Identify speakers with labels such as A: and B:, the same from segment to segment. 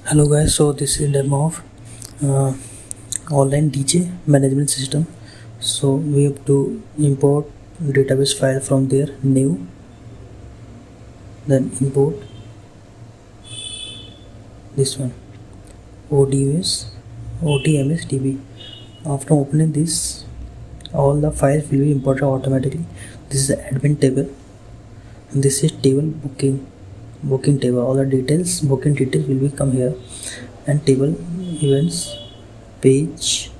A: Hello guys, so this is demo of online DJ management system. So we have to import database file from there, new, then import this one ODMS DB. After opening this, all the files will be imported automatically. This is the admin table and this is table booking table. All the details, booking details will be come here, and table events page.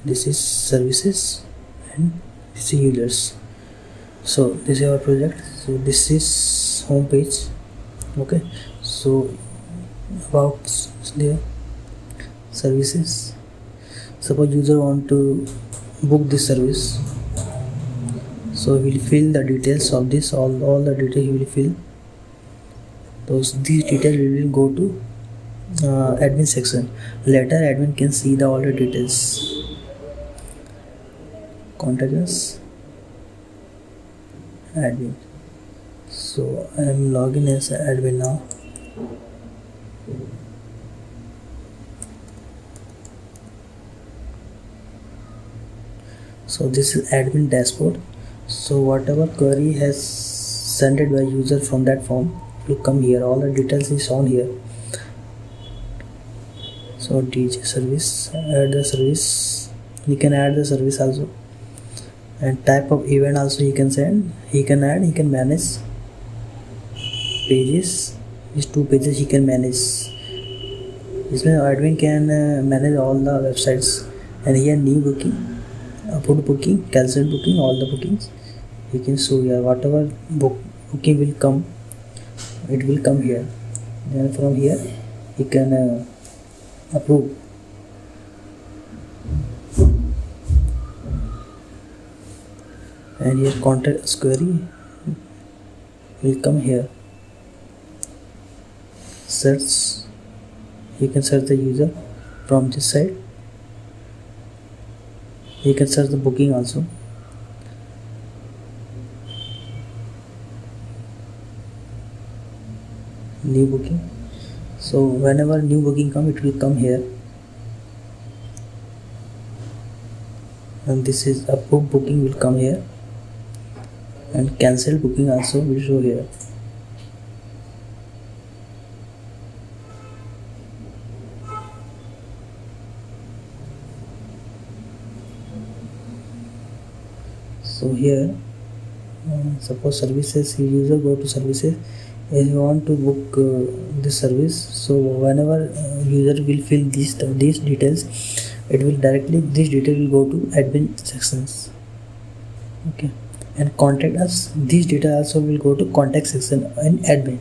A: This is services and this is users. So this is our project. So this is home page. Okay, so about there services. Suppose user want to book this service, so we will fill the details of this, all the details he will fill. These details will go to admin section. Later admin can see all the details. Contact us admin. So I am logging as admin now. So this is admin dashboard. So whatever query has sent by user from that form will come here. All the details is shown here. So DJ service, add the service. You can add the service also, and type of event also he can send. He can add. He can manage pages. These 2 pages he can manage. इसमें admin can manage all the websites, and here new booking, upload booking, cancel booking, all the bookings you can show here. Whatever booking will come, it will come here. Then from here you can approve. And here contact query will come here. Search, you can search the user from this side. You can search the booking also. New booking. So whenever new booking come, it will come here. And this is approved booking will come here, and cancel booking also will show here. So here suppose services, user go to services, and you want to book this service. So whenever user will fill these details, it will directly, this detail will go to admin sections. Okay, and contact us, these data also will go to contact section in admin.